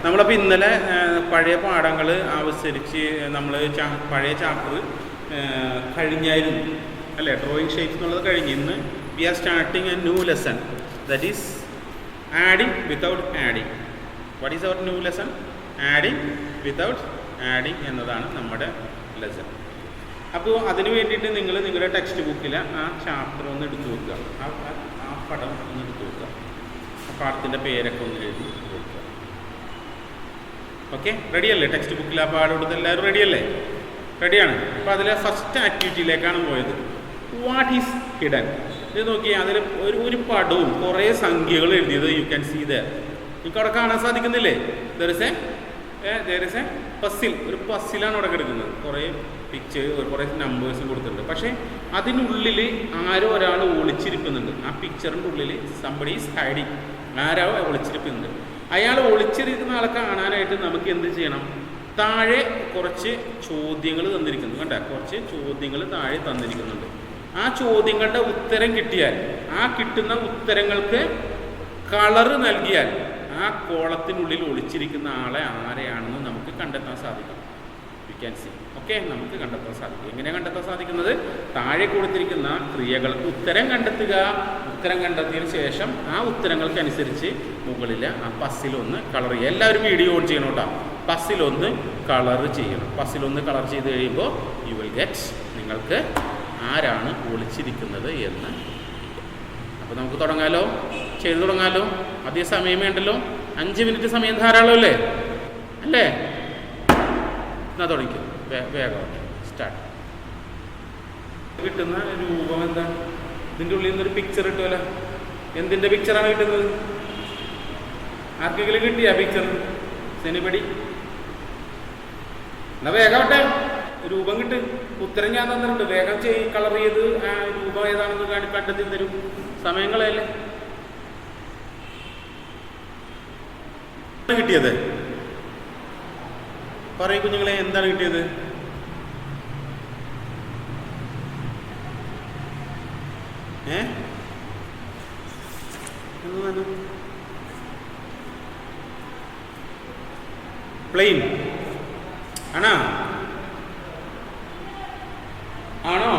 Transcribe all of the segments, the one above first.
നമ്മളപ്പോൾ ഇന്നലെ പഴയ പാഠങ്ങൾ അനുസരിച്ച് നമ്മൾ പഴയ ചാപ്റ്റർ കഴിഞ്ഞായിരുന്നു അല്ലേ? ഡ്രോയിങ് ഷേപ്സ് എന്നുള്ളത് കഴിഞ്ഞ്. ഇന്ന് we are starting a new lesson, that is adding without adding. What is our new lesson? Adding without adding എന്നതാണ് നമ്മുടെ ലെസൺ. അപ്പോൾ അതിന് വേണ്ടിയിട്ട് നിങ്ങൾ നിങ്ങളുടെ ടെക്സ്റ്റ് ബുക്കിൽ ആ ചാപ്റ്റർ ഒന്ന് എടുത്തു വെക്കുക, ആ പടം ഒന്ന് എടുത്തു വെക്കുക, ആ പാഠത്തിൻ്റെ പേരൊക്കെ ഒന്ന് എഴുതി വെക്കുക. ഓക്കെ, റെഡിയല്ലേ? ടെക്സ്റ്റ് ബുക്കിൽ ആ പാഠം എടുത്ത് എല്ലാവരും റെഡിയല്ലേ? റെഡിയാണ്. അപ്പോൾ അതിലെ ഫസ്റ്റ് ആക്ടിവിറ്റിയിലേക്കാണ് പോയത്. What is hidden? ഇത് നോക്കിയാൽ അതിൽ ഒരു പടവും കുറേ സംഖ്യകൾ എഴുതിയത് യു ക്യാൻ സീ ദർ. നിങ്ങൾക്ക് അവിടെ കാണാൻ സാധിക്കുന്നില്ലേ? There is a puzzle. ഒരു പസിലാണ് അവിടെ കിടക്കുന്നത്. കുറേ പിക്ചർ, കുറേ നമ്പേഴ്സും കൊടുത്തിട്ടുണ്ട്. പക്ഷേ അതിനുള്ളിൽ ആരോ ഒരാൾ ഒളിച്ചിരിക്കുന്നുണ്ട്. ആ പിക്ചറിൻ്റെ ഉള്ളിൽ സംബഡി ഈസ് ഹൈഡിങ്. ആരോ ഒളിച്ചിരിക്കുന്നുണ്ട്. അയാൾ ഒളിച്ചിരിക്കുന്ന ആളെ കാണാനായിട്ട് നമുക്ക് എന്ത് ചെയ്യണം? താഴെ കുറച്ച് ചോദ്യങ്ങൾ തന്നിരിക്കുന്നു. കണ്ട, കുറച്ച് ചോദ്യങ്ങൾ താഴെ തന്നിരിക്കുന്നുണ്ട്. ആ ചോദ്യങ്ങളുടെ ഉത്തരം കിട്ടിയാൽ, ആ കിട്ടുന്ന ഉത്തരങ്ങൾക്ക് കളറ് നൽകിയാൽ ആ കോളത്തിനുള്ളിൽ ഒളിച്ചിരിക്കുന്ന ആളെ ആരെയാണെന്ന് നമുക്ക് കണ്ടെത്താൻ സാധിക്കും. You can see. ഓക്കെ, നമുക്ക് കണ്ടെത്താൻ സാധിക്കും. എങ്ങനെയാണ് കണ്ടെത്താൻ സാധിക്കുന്നത്? താഴെ കൊടുത്തിരിക്കുന്ന ക്രിയകൾക്ക് ഉത്തരം കണ്ടെത്തുക. ഉത്തരം കണ്ടെത്തിയതിന് ശേഷം ആ ഉത്തരങ്ങൾക്കനുസരിച്ച് മുകളിൽ ആ പസിലൊന്ന് കളർ ചെയ്യുക. എല്ലാവരും വീഡിയോ ഓൺ ചെയ്യണം കേട്ടോ. പസിലൊന്ന് കളർ ചെയ്യണം. പസിലൊന്ന് കളർ ചെയ്ത് കഴിയുമ്പോൾ യു വിൽ ഗെറ്റ്, നിങ്ങൾക്ക് ആരാണ് ഒളിച്ചിരിക്കുന്നത് എന്ന്. അപ്പോൾ നമുക്ക് തുടങ്ങാലോ, ചെയ്തു തുടങ്ങാലോ. അധികം സമയം വേണ്ടല്ലോ, 5 മിനിറ്റ് സമയം ധാരാളം അല്ലേ? അല്ലേ? എന്നാ തുടങ്ങിക്കോ, വേഗം സ്റ്റാർട്ട്. കിട്ടുന്ന രൂപം എന്താണ്? ഇതിൻ്റെ ഉള്ളിൽ നിന്നൊരു പിക്ചർ കിട്ടുമല്ലോ. എന്തിൻ്റെ പിക്ചറാണ് കിട്ടുന്നത്? ആർക്കെങ്കിലും കിട്ടിയ പിക്ചർ? സെനിബടി? എന്നാ വേഗമാവട്ടെ, രൂപം കിട്ടും. ഉത്തരം ഞാൻ തന്നിട്ടുണ്ട്. വേഗം കളർ ചെയ്ത് ആ രൂപം ഏതാണെന്ന് കണ്ടെത്തി തരും. സമയങ്ങളല്ലേ കിട്ടിയത്? പറയൂ കുഞ്ഞുങ്ങളെ, എന്താണ് കിട്ടിയത്? പ്ലെയിൻ ആണോ? ആണോ?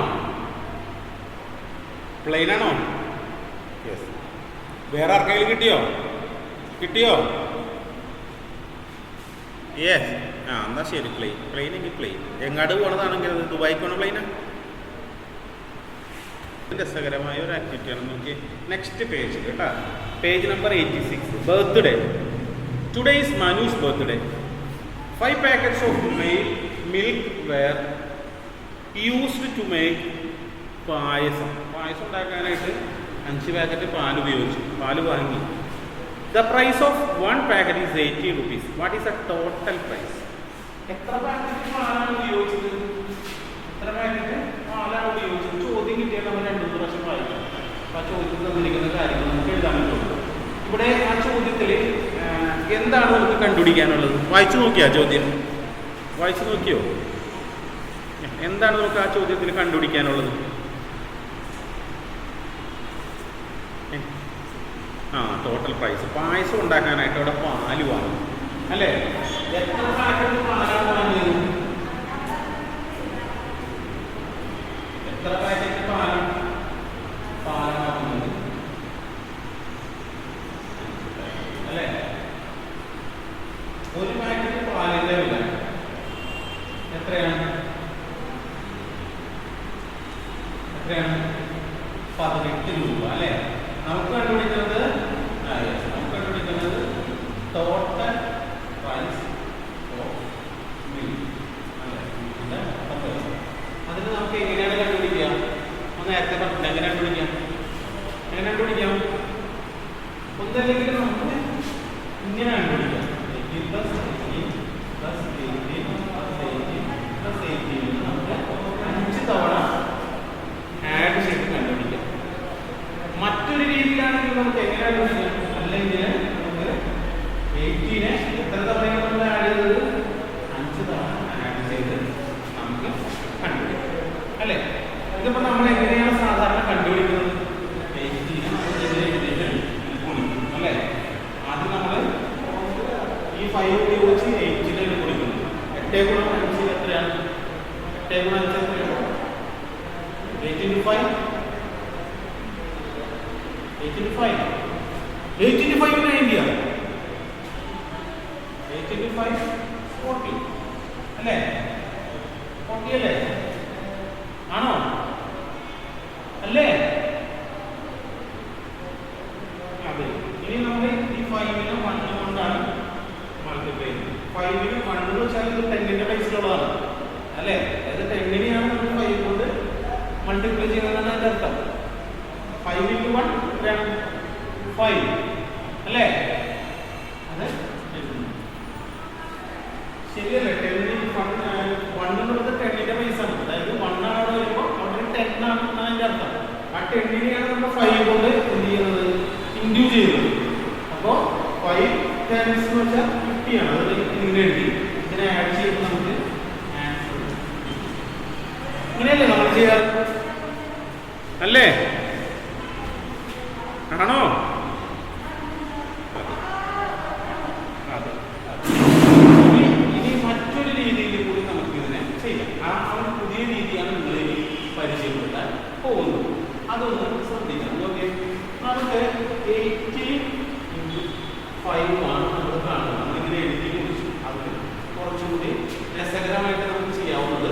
പ്ലെയിൻ ആണോ? യെസ്. വേറെ ആർക്കെങ്കിലും കിട്ടിയോ? കിട്ടിയോ? യെസ്. ആ, എന്നാ ശരി. പ്ലെയിൻ എങ്കിൽ പ്ലെയിൻ. എങ്ങാട് പോണതാണെങ്കിൽ അത് ദുബായിക്ക് പോണ പ്ലെയിനാ? രസകരമായ ഒരു ആക്ടിവിറ്റിയാണ്. നോക്കി നെക്സ്റ്റ് പേജ് കേട്ടോ. Page number 86. Birthday. Today is Manu's birthday. 5 packets of milk were used to make പായസം. പായസം ഉണ്ടാക്കാനായിട്ട് 5 പാക്കറ്റ് പാൽ ഉപയോഗിച്ചു. പാൽ വാങ്ങി. The price of 1 packet is 80 rupees. What is the total price? എത്ര പാക്കറ്റ് പാലാണ് ഉപയോഗിച്ചത്? എത്ര പാക്കറ്റ് പാലാണ് ഉപയോഗിച്ചത്? ചോദ്യം കിട്ടിയാൽ നമ്മൾ 2 പ്രാവശ്യം വായിക്കണം. അപ്പോൾ ആ ചോദ്യത്തിൽ തന്നിരിക്കുന്ന കാര്യങ്ങൾ നമുക്ക് എഴുതാൻ പറ്റുള്ളൂ. ഇവിടെ ആ ചോദ്യത്തിൽ എന്താണ് നമുക്ക് കണ്ടുപിടിക്കാനുള്ളത്? വായിച്ചു നോക്കിയാ ചോദ്യം? വായിച്ചു നോക്കിയോ? എന്താണ് നമുക്ക് ആ ചോദ്യത്തിൽ കണ്ടുപിടിക്കാനുള്ളത്? ആ, ടോട്ടൽ പ്രൈസ്. പായസം ഉണ്ടാക്കാനായിട്ട് അവിടെ പാല് വാങ്ങും അല്ലേ? എത്ര പാക്കറ്റ് പാലാണ് വാങ്ങിയത്? എത്ര പാക്കറ്റ് പാലാണ് വാങ്ങുന്നത് അല്ലേ? ഒരു പാക്കറ്റ് പാലിന്റെ വില എത്രയാണ്? 18 രൂപ അല്ലേ? നമുക്ക് കണ്ടുപിടിക്കുന്നത് ടോട്ടൽ പ്രൈസ് ഓഫ് മിൽക്ക് അല്ലേ? അതിന് നമുക്ക് എങ്ങനെയാണ് കണ്ടുപിടിക്കുക? നേരത്തെ പറഞ്ഞില്ല, എങ്ങനെ കണ്ടുപിടിക്കാം? ഒന്നല്ലെങ്കിൽ നമുക്ക് ഇങ്ങനെ കണ്ടുപിടിക്കാം. 18 നമുക്ക് 5 തവണ ആഡ് ചെയ്ത് കണ്ടുപിടിക്കാം. മറ്റൊരു രീതിയിലാണെങ്കിൽ നമുക്ക് എങ്ങനെ കണ്ടുപിടിക്കാം? അല്ലെങ്കിൽ നമുക്ക് 18 എത്ര തവണ നമ്മൾ ആഡ് ചെയ്തത്? 5 തവണ ആഡ് ചെയ്ത് നമുക്ക് കണ്ടുപിടിക്കാം അല്ലേ? ഇതിപ്പോൾ നമ്മൾ എങ്ങനെയാണ് സാധാരണ കണ്ടുപിടിക്കുന്നത്? 18 അല്ലേ? ആദ്യം നമ്മൾ ഈ 5 ഉപയോഗിച്ച് 8 കൊടുക്കുന്നു. 8 ഗുണം 5 എത്രയാണ്? 8 ഗുണം 5 എത്രയാണ്? 8 into 5 8 into 5 8 into 5 90 ആണ്. 8 into 5 40 അല്ലേ? 40 അല്ലേ? ആണോ? അല്ലേ? അതെ. ഇനി നമ്മൾ ഈ 5നെ 1 കൊണ്ടാണ് മൾട്ടിപ്ലൈ ചെയ്യുന്നത്. 5ന് 1 എന്ന് വെച്ചാൽ ഇത് 10ന്റെ ബേസിലുള്ളതാണ് അല്ലേ? അതായത് 10നെയാണ് നമ്മൾ 5 കൊണ്ട് മൾട്ടിപ്ലൈ ചെയ്യുന്നതാണ് അതിന്റെ അർത്ഥം. 5 into 1 എത്രയാണ്? 5 അല്ലേ? അതെ ശരിയല്ലേ? 10 എന്നുള്ളത് 10ന്റെ ബേസ് ആണ്. അതായത് 1 ആണ് അവിടെ വരുമ്പോൾ അവിടെ 10 ആണ് അതിന്റെ അർത്ഥം. ആ 10നെയാണ് നമ്മൾ 5 കൊണ്ട് എന്ത് ചെയ്യുന്നത്? ഇൻഡ്യൂ ചെയ്യുന്നത്. അപ്പോൾ 5 times എന്ന് വെച്ചാൽ 50 ആണ്. അത് ഇങ്ങനെ എഴുതി ഇതിനെ ആഡ് ചെയ്യുമ്പോൾ നമുക്ക് ആൻസർ ഇങ്ങനെയല്ലേ നമ്മൾ ചെയ്യാറ് അല്ലേ? ആണോ? ഇനി മറ്റൊരു രീതിയിൽ കൂടി നമുക്ക് ഇതിനെ ചെയ്യാം. ആ പുതിയ രീതിയാണ് നിങ്ങൾ ഇനി പരിചയപ്പെടുത്താൻ പോകുന്നത്. അതൊന്ന് ശ്രദ്ധിക്കണം. ഓക്കെ, നമുക്ക് 18 into 5 ആണ് നമ്മൾ കാണുന്നത്. നമ്മളിങ്ങനെ എഴുതി കുറിച്ചു. അത് കുറച്ചുകൂടി രസകരമായിട്ട് നമുക്ക് ചെയ്യാവുന്നത്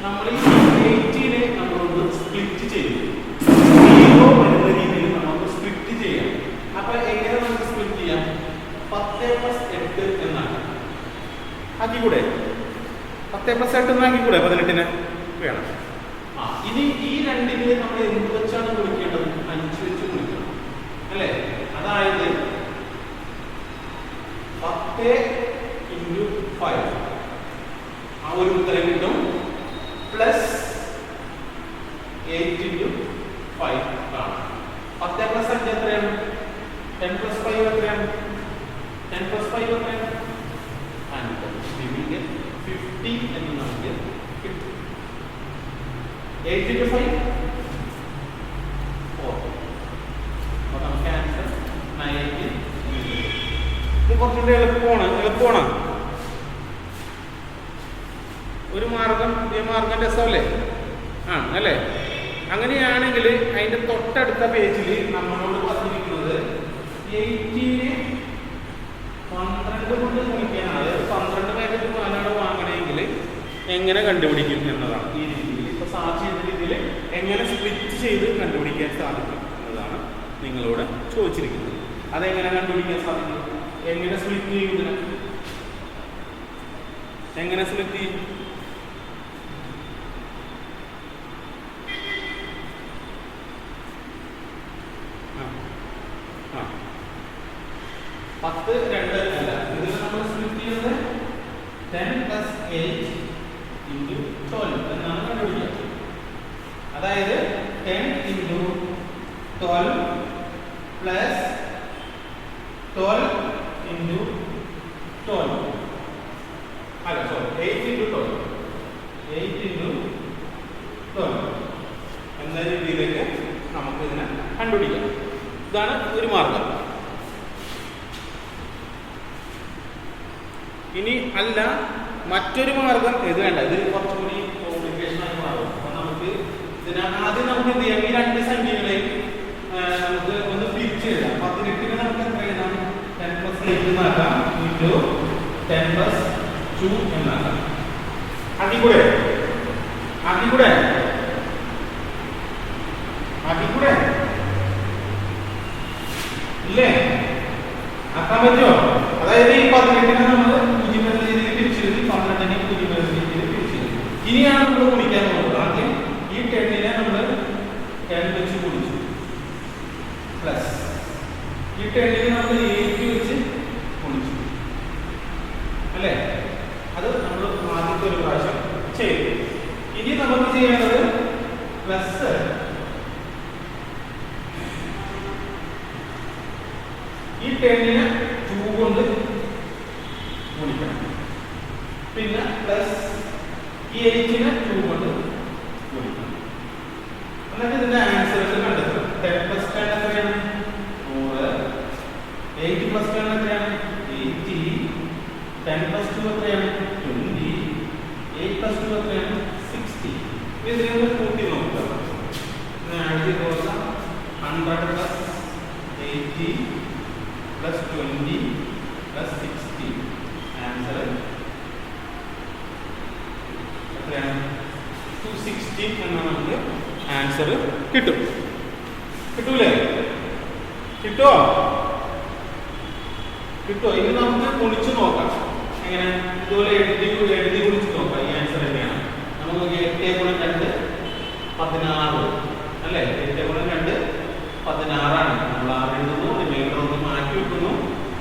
നമ്മൾ ഈ 18നെ നമ്മളൊന്ന് സ്പ്ലിറ്റ് ചെയ്യും. 0 എന്ന രീതിയിൽ നമുക്ക് സ്പ്ലിറ്റ് ചെയ്യാം. അപ്പൊ എങ്ങനെ നമുക്ക് സ്പ്ലിറ്റ് ചെയ്യാം? 10 + 8 എന്നാണ് ആക്കിക്കൂടെ? 10 + 8 എന്നാക്കിക്കൂടെ? 18നെ വേണം. ഇനി ഈ രണ്ടിനെ നമ്മൾ എന്ത് വെച്ചാണ് ഗുണിക്കേണ്ടത്? 5 വെച്ച് ഗുണിക്കണം അല്ലേ? അതായത് 10 into 5 ആ ഒരു ഉത്തരം കിട്ടും. പ്ലസ് 8 into 5 ആണ്. 10 + 5 എത്രയാണ്? 10 + 5 എത്രയാണ്? 10 + 5 എത്രയാണ്? 50 എന്ന് നമുക്ക് കിട്ടും. 8 into 5 4. അപ്പോൾ നമുക്ക് ആൻസർ 9. ഇത് കുറച്ചുകൂടി എളുപ്പമാണ്. ഒരു മാർഗം ഈ മാർഗം രസമല്ലേ? അല്ലേ? അങ്ങനെയാണെങ്കിൽ അതിന്റെ തൊട്ടടുത്ത പേജിൽ നമ്മളോട് പറഞ്ഞിരിക്കുന്നത് 18നെ 12 കൊണ്ട് ഗുണിക്കാനാണ്. അതായത് 12 പാക്കറ്റ് പാലാണ് വാങ്ങണമെങ്കിൽ എങ്ങനെ കണ്ടുപിടിക്കും എന്നതാണ്. ഈ രീതിയിൽ ഇപ്പൊ സാധിച്ച രീതിയിൽ എങ്ങനെ സ്പ്ലിറ്റ് ചെയ്ത് കണ്ടുപിടിക്കാൻ സാധിക്കും എന്നതാണ് നിങ്ങളോട് ചോദിച്ചിരിക്കുന്നത്. അതെങ്ങനെ കണ്ടുപിടിക്കാൻ സാധിക്കും? എങ്ങനെ സ്പ്ലിറ്റ് ചെയ്യും? എങ്ങനെ സ്പ്ലിറ്റ് ചെയ്യും? 10 2 അല്ല, ഇതിൽ നമ്മൾ സ്പ്ലിറ്റ് ചെയ്യുന്നത് 10 + 8 into 12 എന്നാണ് കണ്ടുപിടിക്കുക. അതായത് 10 into 12 plus 12 into 12 അല്ല സോറി 8 into 12 എന്ന രീതിയിലേക്ക് നമുക്ക് ഇതിനെ കണ്ടുപിടിക്കാം. ഇതാണ് ഒരു മാർഗം. ഇനി അല്ല, മറ്റൊരു മാർഗം ഇത് വേണ്ട, ഇത് കുറച്ചുകൂടി കോംപ്ലിക്കേഷൻ ആയി മാറും. അപ്പൊ നമുക്ക് ആദ്യം നമുക്ക് എന്ത് ചെയ്യാം? ഈ രണ്ട് സംഖ്യകളെയും നമുക്ക് ഒന്ന് തിരിച്ച് എഴുതാം. 18നെ നമുക്ക് എത്ര എഴുതാം? 10 + 8 എന്നാക്കാം, into 10 + 2 എന്നാക്കാം. ആക്കിക്കൂടെ ഇല്ലേ? ആക്കാൻ പറ്റുമോ? അതായത് ഈ 18നെ നമ്മൾ 0 എന്ന രീതിയിൽ തിരിച്ചെഴുതി, 12നെ 0 എന്ന രീതിയിൽ തിരിച്ചെഴുതി. ഇനിയാണ് നമ്മൾ ഗുണിക്കാൻ പോകുന്നത്. ആദ്യം ഈ 10നെ നമ്മൾ 10 വെച്ച് ഗുണിച്ചു, പ്ലസ് ഈ 10നെ നമ്മൾ 8 വെച്ച് ഗുണിച്ചു അല്ലേ? അത് നമ്മൾ ആദ്യത്തെ ഒരു പ്രാവശ്യം ചെയ്തു. ഇനി നമുക്ക് ചെയ്യേണ്ടത് പ്ലസ് ഈ 10നെ 2 കൊണ്ട് ഗുണിക്കണം, പിന്നെ പ്ലസ് ഈ 8നെ 2 കൊണ്ട് ഗുണിക്കണം. എന്നിട്ട് ഇതിന്റെ ആൻസറുകൾ കണ്ടെത്തണം. 10 + 10 എത്രയാണ്? 100. 8 + 10 എത്രയാണ്? 80. 10 പ്ലസ് 2 എത്രയാണ് 20. 8 പ്ലസ് 2 എത്രയാണ് 60. ഇതിനെ ഒന്ന് കൂട്ടി നോക്കുക. ആഡ് ചെയ്ത് നോക്കാം. 100 പ്ലസ് 80 പ്ലസ് 20 പ്ലസ് 60. ആൻസർ എത്രയാണ് 260 എന്നാണ് നമുക്ക് ആൻസർ കിട്ടും. കിട്ടൂലേ? കിട്ടുമോ? കിട്ടുമോ? ഇനി നമുക്ക് കുളിച്ചു നോക്കാം. എങ്ങനെ ഇതുപോലെ എഴുതി കുളിച്ചു നോക്കാം. ഈ ആൻസർ തന്നെയാണ്. നമുക്ക് 8 ഗുണം 2 16 അല്ലേ? 8 ഗുണം 2 16 നമ്മൾ 6 എഴുതുന്നു. റിമൈൻഡർ ഒന്ന് മാറ്റി വെക്കുന്നു.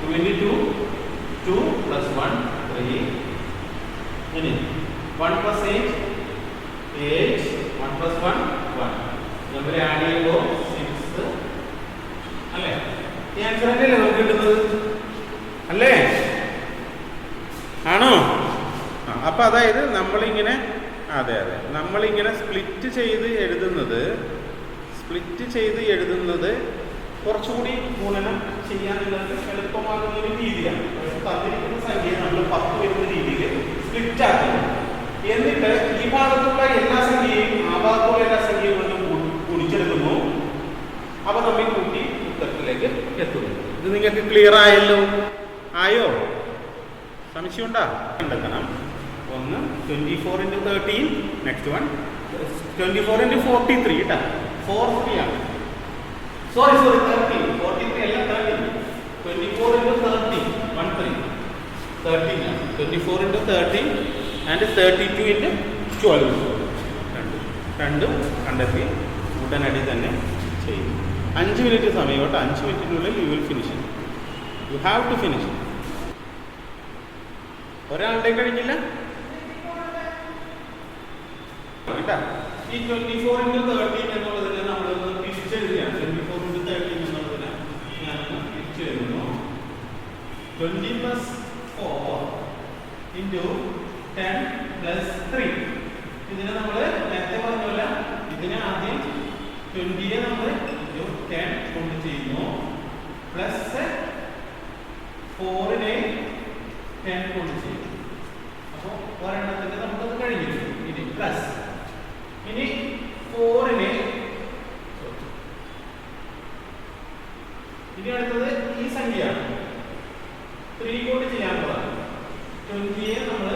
22 2 പ്ലസ് 1 3. ഇനി 1 പ്ലസ് 8 8 1 പ്ലസ് 1 1. നമ്മൾ ആഡ് ചെയ്യുമ്പോൾ 6 അല്ലേ? ഈ ആൻസർ തന്നെയല്ലേ നമുക്ക് കിട്ടുന്നത് അല്ലേ? ആണോ? അപ്പൊ അതായത് നമ്മളിങ്ങനെ നമ്മളിങ്ങനെ സ്പ്ലിറ്റ് ചെയ്ത് എഴുതുന്നത് കുറച്ചുകൂടി ഗുണനം ചെയ്യാൻ നിങ്ങൾക്ക് എളുപ്പമാകുന്ന ഒരു രീതിയാണ്. തന്നിരിക്കുന്ന സംഖ്യ നമ്മൾ 10 വരുന്ന രീതിയിൽ സ്പ്ലിറ്റ് ആക്കുന്നു. എന്നിട്ട് ഈ ഭാഗത്തുള്ള എല്ലാ സംഖ്യയും ആ ഭാഗത്തുള്ള എല്ലാ സംഖ്യയും കൊണ്ട് കുടിച്ചെടുക്കുന്നു. അപ്പൊ നമ്മൾ കൂട്ടി ഉത്തരത്തിലേക്ക് എത്തുന്നു. ഇത് നിങ്ങൾക്ക് ക്ലിയർ ആയല്ലോ? ആയോ? സംശയമുണ്ടാ? കണ്ടെത്തണം. ഒന്ന് 24 into 13. നെക്സ്റ്റ് വൺ 24 into 43 കേട്ടാ. 43 ആണ്. സോറി 30. 43 അല്ല 30. 24 into 30 13. 13 ആണ്. 24 into 13 and 32 into 12. രണ്ടും കണ്ടെത്തി ഉടനടി തന്നെ ചെയ്യും. 5 മിനിറ്റ് സമയം കേട്ടോ. 5 മിനിറ്റിനുള്ളിൽ you will finish. You have to finish. ഒരാളുടെ കഴിഞ്ഞില്ല കേട്ടാ. ഈ 24 into 13 എന്നുള്ളതിന് നമ്മളൊന്ന് തിരിച്ചെഴുതുകയാണ്. 24 into 13 എന്നുള്ളതിന് ഞാനൊന്ന് തിരിച്ചെഴുതുന്നു. 20 plus 4 into 10 plus 3. ഇതിനെ നമ്മൾ നേരത്തെ പറഞ്ഞല്ല, ഇതിനെ ആദ്യം 20യെ നമ്മൾ 10 കൊണ്ട് ചെയ്യുന്നു. പ്ലസ് 4നെ 10 കൊണ്ട് ചെയ്യുന്നു. അപ്പോൾ ഒരെണ്ണത്തിന്റെ നമുക്കത് കഴിഞ്ഞിട്ടുണ്ട്. ഇനി പ്ലസ് ഇനി 4നെ ഇനി അടുത്തത് ഈ സംഖ്യയാണ് 3 കൊണ്ട് ചെയ്യാനുള്ളതാണ്. 20യെ നമ്മൾ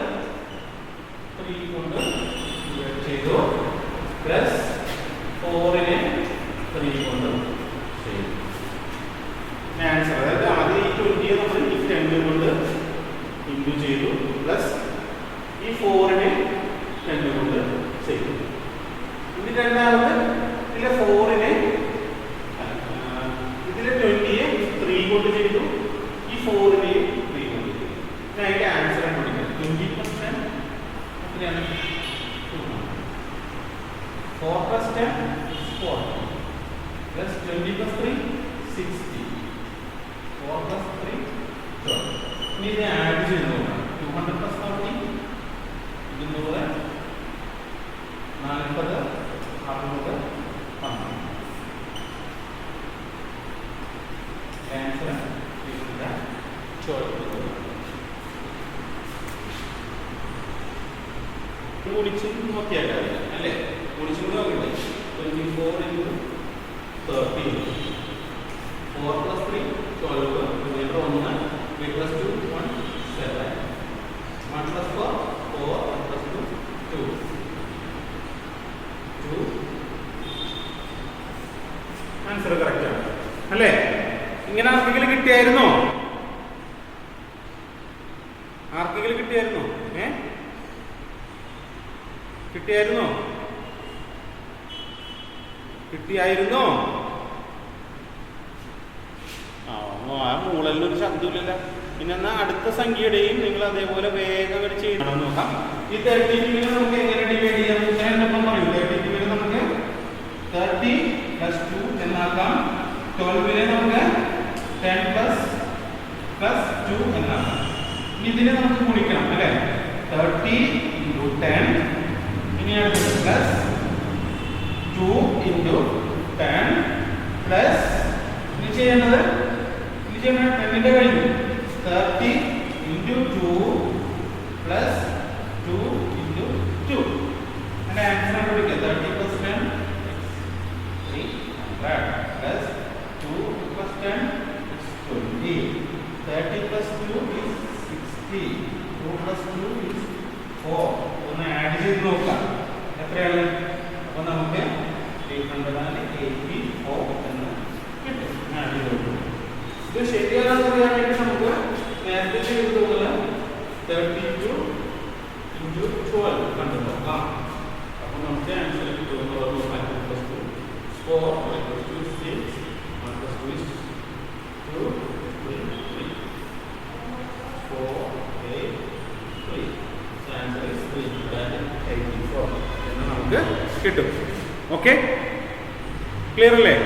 3 കൊണ്ട് ചെയ്തു. പ്ലസ് 4നെ 3 കൊണ്ട് ചെയ്തു. ആൻസർ അതായത് ആദ്യം ഈ 20യെ നമ്മൾ ഈ 10 കൊണ്ട് ഇൻറ്റു ചെയ്തു. പ്ലസ് ഈ 4നെ 10 കൊണ്ട് ചെയ്തു. ഇനി രണ്ടാമത് ഇതിലെ 4നെ ഇതിലെ 20യെ 3 കൊണ്ട് ചെയ്തു. ഈ 4നെയും 3 കൊണ്ട് ചെയ്തു. അതിന്റെ ആൻസർ കണ്ടുപിടിക്കാം. 20% എത്രയാണ്? 4 plus 10 40 plus 20 plus 3 60. 4 plus 3 12. ഇനി ഇത് ആഡ് ചെയ്ത് നോക്കാം. 200 plus 40 200 40 60 10. ആൻസർ ഇതിന്റെ 12. ഗുണിച്ച് നോക്കിയാൽ അല്ലേ? ഗുണിച്ച് നോക്കണ്ടേ? 24 into 13 4 plus 3 12. Remainder 1 3 plus 2 1 7 1 plus 4 4 1 plus 2 2 2. Answer correct ആണ് അല്ലേ? ഇങ്ങനെ ആർക്കെങ്കിലും കിട്ടിയായിരുന്നോ? ആർക്കെങ്കിലും കിട്ടിയായിരുന്നോ? കിട്ടിയായിരുന്നോ? കിട്ടിയായിരുന്നോ? ആ മൂളലിനൊരു ശബ്ദമില്ലല്ലോ. പിന്നെ എന്നാൽ അടുത്ത സംഖ്യയുടെയും നിങ്ങൾ അതേപോലെ വേഗം ചെയ്യണം നോക്കാം. ഈ 32 നമുക്ക് എങ്ങനെ ഡിവൈഡ് ചെയ്യാം? ഞാനൊപ്പം പറയൂ. 32 നമുക്ക് 30 plus 2 എന്നാക്കാം. 12നെ നമുക്ക് 10 plus 2 എന്നാക്കാം. ഇനി ഇതിനെ നമുക്ക് ഗുണിക്കണം അല്ലേ? 30 into 10. ഇനി അടുത്തത് പ്ലസ് 2 into 10 പ്ലസ് ഇനി ചെയ്യേണ്ടത് 10ന്റെ കഴിഞ്ഞു 30 into into 2 plus 2 into 2. And answer കണ്ടുപിടിക്കുക. 30 plus 10 300 plus 2 plus 10 is 20. 30 plus 2 is 60. 2 plus 2 is 4. ഒന്ന് ആഡ് ചെയ്ത് നോക്കാം. എത്രയാണ്? അപ്പോൾ നമുക്ക് 384 എന്ന് കിട്ടും. ആഡ് ചെയ്ത് നോക്കാം. ഇത് ശരിയാണെന്ന് പറയാൻ വേണ്ടി നമുക്ക് നേരത്തെ ചെയ്തതുപോലെ 32 into 12 കണ്ടു നോക്കാം. അപ്പോൾ നമുക്ക് ആൻസർ കിട്ടുന്നത് 4 plus 2 is 6, 1 plus 2 is 2, 3, 4, 8, 3. So answer is 384 എന്ന് നമുക്ക് കിട്ടും. ഓക്കെ, ക്ലിയർ അല്ലേ?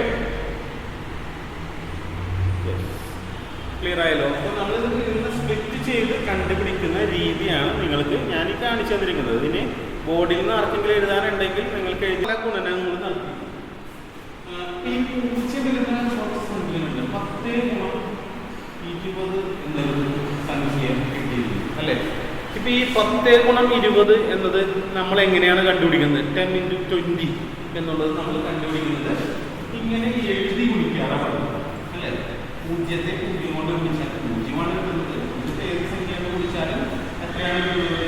ക്ലിയർ ആയല്ലോ? അപ്പോൾ നമ്മൾ ഇതിന് സ്പ്ലിറ്റ് ചെയ്ത് കണ്ടുപിടിക്കുന്ന രീതിയാണ് നിങ്ങൾക്ക് ഞാൻ ഈ കാണിച്ചു തന്നിരിക്കുന്നത്. ഇതിന് ബോർഡിൽ നിന്ന് ആർക്കെങ്കിലും എഴുതാനുണ്ടെങ്കിൽ നിങ്ങൾക്ക് എഴുതിയ ഗുണനങ്ങൾ നൽകി. ഈ പൂജ്യം വരുന്ന സംഖ്യയുണ്ട് 10 - 20 എന്നൊരു സംഖ്യ കിട്ടിയിരുന്നു അല്ലേ? ഇപ്പം ഈ 10 - 20 എന്നത് നമ്മൾ എങ്ങനെയാണ് കണ്ടുപിടിക്കുന്നത്? 10 into 20 എന്നുള്ളത് നമ്മൾ കണ്ടുപിടിക്കുന്നത് ഇങ്ങനെ എഴുതി ഗുണിക്കാറാണ് അല്ലേ? പൂജ്യത്തെ 0 കൊണ്ട് ഗുണിച്ചാൽ 0 ആണ് കിട്ടുന്നത്. പൂജ്യത്തെ ഏത് സംഖ്യ കൊണ്ട് ഗുണിച്ചാലും എത്രയാണ് കിട്ടുന്നത്?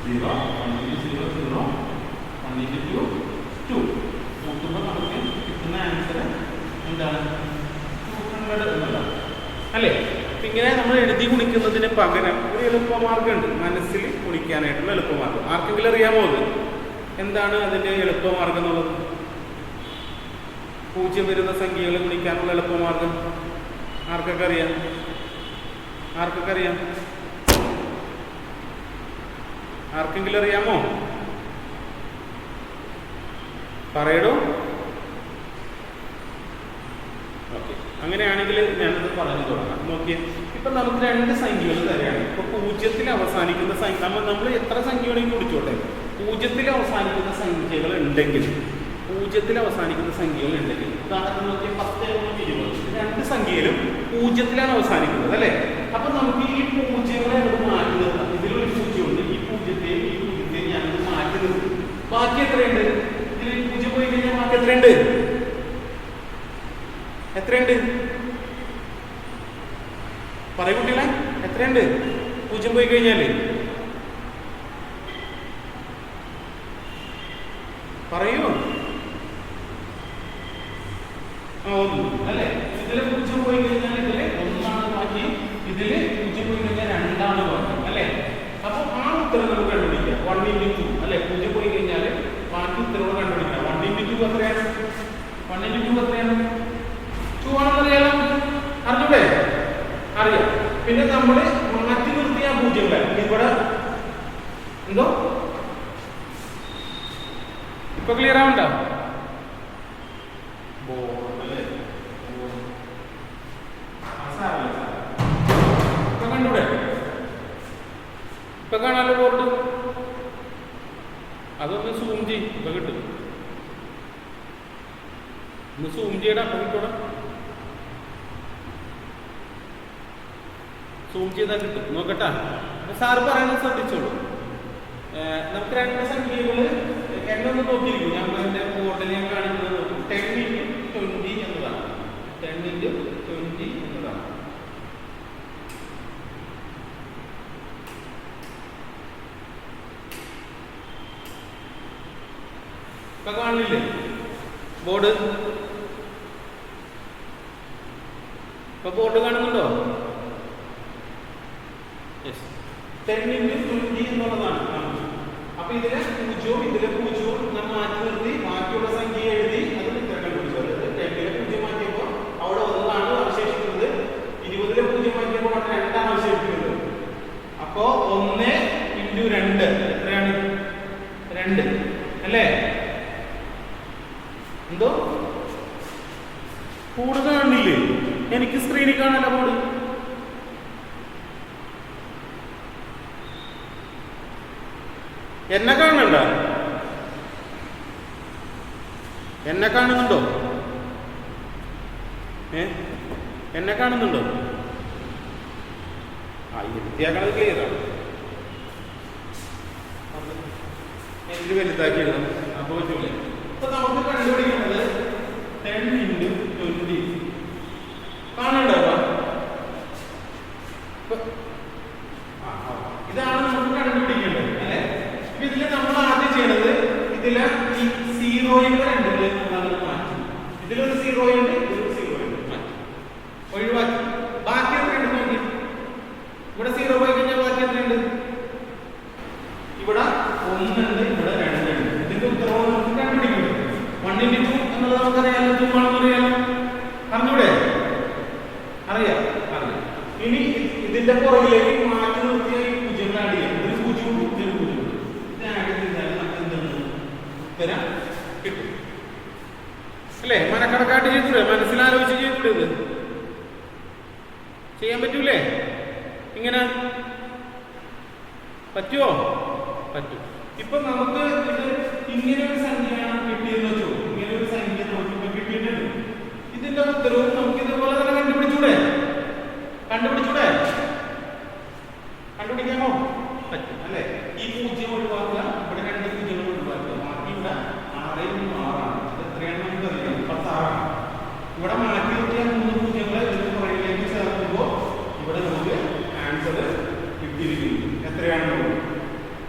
0, 1 into 0, 0, 1 into 2, 2. കൂട്ടുമ്പോൾ നമുക്ക് കിട്ടുന്ന ആൻസർ എന്താണ്? 200 എന്നുള്ളതാണ് അല്ലേ? അപ്പം ഇങ്ങനെ നമ്മൾ എഴുതി ഗുണിക്കുന്നതിന് പകരം ഒരു എളുപ്പമാർഗ്ഗമുണ്ട്, മനസ്സിൽ ഗുണിക്കാനായിട്ടുള്ള എളുപ്പമാർഗ്ഗം. ആർക്കെങ്കിലും അറിയാമോ അത്? എന്താണ് അതിൻ്റെ എളുപ്പമാർഗ്ഗം എന്നുള്ളത്? പൂജ്യം വരുന്ന സംഖ്യകൾ ഗുണിക്കാനുള്ള എളുപ്പമാർഗ്ഗം ആർക്കൊക്കെ അറിയാം? ആർക്കൊക്കെ അറിയാം? ആർക്കെങ്കിലും അറിയാമോ? പറയടോ. ഓക്കെ, അങ്ങനെയാണെങ്കിൽ ഞാനത് പറഞ്ഞു തുടങ്ങാം. നോക്കിയേ, ഇപ്പം നമുക്ക് 2 സംഖ്യകൾ തരാണ്. ഇപ്പോൾ പൂജ്യത്തിൽ അവസാനിക്കുന്ന സംഖ്യ നമ്മൾ എത്ര സംഖ്യ വേണമെങ്കിൽ കുടിച്ചോട്ടെ. പൂജ്യത്തിൽ അവസാനിക്കുന്ന സംഖ്യകൾ ഉണ്ടെങ്കിൽ ഉദാഹരണം നോക്കിയാൽ 10 - 20 2 സംഖ്യയിലും പൂജ്യത്തിലാണ് അവസാനിക്കുന്നത് അല്ലേ? അപ്പം നമുക്ക് ഈ പൂജ്യങ്ങളെ അത് മാറ്റി നിർത്താം. ഇതിലൊരു പൂജ്യമുണ്ട്, ഈ പൂജ്യത്തെയും ഞാനത് മാറ്റി നിർത്തും. ബാക്കി എത്രയുണ്ട്? ഇതിൽ 0 പോയി കഴിഞ്ഞാൽ ബാക്കി എത്രയുണ്ട്? പറയ കുട്ടികളെ, എത്രയുണ്ട് 0 പോയി കഴിഞ്ഞാൽ? പറയൂ. 1 അല്ലേ? ഇതിൽ 0 പോയി കഴിഞ്ഞാൽ ഇതിൽ 1 ബാക്കി, ഇതിൽ 0 പോയി കഴിഞ്ഞാൽ 2 ബാക്കി അല്ലേ? അപ്പോൾ ആ ഉത്തരം നമുക്ക് കണ്ടുപിടിക്കാം. 1 into 2 അല്ലേ? 0 പോയി കഴിഞ്ഞാൽ ബാക്കി ഉത്തരവ് കണ്ടുപിടിക്കാം. 1 into 2 എത്രയാണ്? 1 into 2 എത്രയാണ്? 2 ആണെന്ന് അറിയാലോ. അറിഞ്ഞൂടെ? അറിയാം. പിന്നെ നമ്മൾ മാറ്റി നിർത്തിയ പൂജ്യങ്ങൾ ഇവിടെ എന്തോ ഇപ്പൊ ക്ലിയർ ആവണ്ട? ഇപ്പൊ കണ്ടൂടെ? ഇപ്പൊ കാണാലോ ബോർഡ്. അതൊന്ന് സൂം ചെയ്യും, ഇപ്പൊ കിട്ടും. ഒന്ന് സൂം ചെയ്യടാ, അപ്പൊ കിട്ടൂടെ? സൂം ചെയ്താൽ കിട്ടും. നോക്കട്ടാ, സാറ് പറയുന്നത് ശ്രദ്ധിച്ചോളൂ. നമുക്ക് 2 സംഖ്യകൾ എന്നൊന്ന് നോക്കിയിരിക്കും. ഞാൻ എൻ്റെ ബോർഡിൽ ഞാൻ കാണിക്കുന്നത് 10 into 20 എന്നതാണ്. 10 into 20 എന്നതാണ്. ഇപ്പൊ കാണില്ലേ ബോർഡ്? ഇപ്പൊ ബോർഡ് കാണുന്നുണ്ടോ? 10 into 20 എന്നുള്ളതാണ്. അപ്പൊ ഇതിലെ 0 നമ്മൾ മാറ്റി നിർത്തി ബാക്കിയുള്ള സംഖ്യ എഴുതി അത് ഉത്തരം കണ്ടുപിടിച്ചു. 10 0 മാറ്റിയപ്പോൾ അവിടെ 1 അവശേഷിക്കുന്നത്. 20 0 മാറ്റിയപ്പോൾ അവിടെ 2 അവശേഷിക്കുന്നത്. അപ്പോ 1 into 2 എത്രയാണ്? 2 അല്ലേ? എന്തോ ബോർഡ് കാണില്ലേ? എനിക്ക് സ്ക്രീനിൽ കാണാനോ ബോർഡ്? എന്നെ കാണണ്ട? എന്നെ കാണുന്നുണ്ടോ? എന്നെ കാണുന്നുണ്ടോ? ആ, വൃത്തിയാക്കണത് ക്ലിയർ ആണ്. എനിക്ക് വലുതാക്കി ഇടണം. അപ്പോൾ പറ്റൂലേ? അപ്പൊ നമുക്ക് കണ്ടുപിടിക്കേണ്ടത് 10 × 20 കാണണ്ടോ? ഇതാണ് നമുക്ക് കണ്ടുപിടിക്കേണ്ടത് അല്ലേ? അപ്പൊ ഇതില് നമ്മൾ ആദ്യം ചെയ്യണത് ഇതിലെ ഈ സീറോയുടെ രണ്ടില് നമ്മൾ മാറ്റി. ഇതിലൊരു സീറോയുണ്ട്, ഇതിലൊരു സീറോയുണ്ട്, മാറ്റി ഒഴിവാക്കി. ബാക്കി എത്രയുണ്ട് നോക്കി. ഇവിടെ സീറോ പോയി കഴിഞ്ഞാൽ ബാക്കി എത്രയുണ്ട്? ഇവിടെ 1 ഉണ്ട്, ഇവിടെ 2 ഉണ്ട്. ഇതിന്റെ ഉത്തരവ് നമുക്ക് കണ്ടുപിടിക്കണം. 1 × 2 എന്നുള്ളത് നമുക്കറിയാലോ, 2 ആണെന്ന് അറിയാലോ. അറിഞ്ഞൂടെ? അറിയാം. ഇനി ഇതിന്റെ പുറകിലേക്ക് മാറ്റി നിർത്തിയ ഈ 0 ആഡ് ചെയ്യാം. ഇതിന് 0 ഉണ്ട്, ഇതിന് 0 ഉണ്ട്. ഇത് ആഡ് ചെയ്താൽ നമുക്ക് എന്താണ് ഉത്തരം കിട്ടും അല്ലേ? മനക്കണക്കായിട്ട് ചെയ്തൂടെ? മനസ്സിലാലോചിച്ച് ചെയ്തൂടെ? ഇത് ചെയ്യാൻ പറ്റൂലേ? ഇങ്ങനെ പറ്റുമോ? പറ്റും. ഇപ്പൊ നമുക്ക് ഇത് ഇങ്ങനെ ഒരു സംഖ്യയാണ് കിട്ടിയെന്ന് വെച്ചോ. ഇങ്ങനെ ഒരു സംഖ്യ നമുക്ക് കിട്ടിയിട്ടുണ്ട്. ഇതിന്റെ ഉത്തരവും നമുക്ക് ഇതുപോലെ തന്നെ കണ്ടുപിടിച്ചൂടെ? കണ്ടുപിടിക്കാമോ? പറ്റും അല്ലേ? ഈ 0 ഒഴിവാക്കുക, ഇവിടെ 2 0 ഒഴിവാക്കുക. ബാക്കി ഇവിടെ 6 × 6 ആണ്. എത്രയാണ് നമുക്ക് അറിയാം? 36 ആണ്. ഇവിടെ മാറ്റി നിർത്തിയ 3 0 ഇതിന് പുറകിലേക്ക് ചേർക്കുമ്പോൾ ഇവിടെ നമുക്ക് ആൻസർ കിട്ടിയിരിക്കുന്നു. എത്രയാണ്?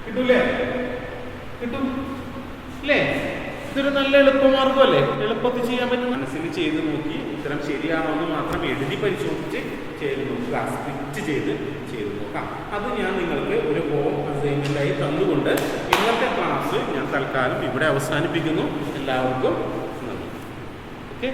കിട്ടൂലേ? കിട്ടും അല്ലേ? ഇതൊരു നല്ല എളുപ്പമാർഗമല്ലേ? എളുപ്പത്തിൽ ചെയ്യാൻ പറ്റും. മനസ്സിൽ ചെയ്ത് നോക്കി ഉത്തരം ശരിയാണോ എന്ന് മാത്രം എഴുതി പരിശോധിച്ച് ചെയ്ത് നോക്കുക. സ്ക്രിപ്റ്റ് ചെയ്ത് നോക്കാം. അത് ഞാൻ നിങ്ങൾക്ക് ഒരു ഹോം അസൈൻമെന്റായി തന്നുകൊണ്ട് ഇന്നത്തെ ക്ലാസ് ഞാൻ തൽക്കാലം ഇവിടെ അവസാനിപ്പിക്കുന്നു. എല്ലാവർക്കും നന്ദി. ഓക്കെ.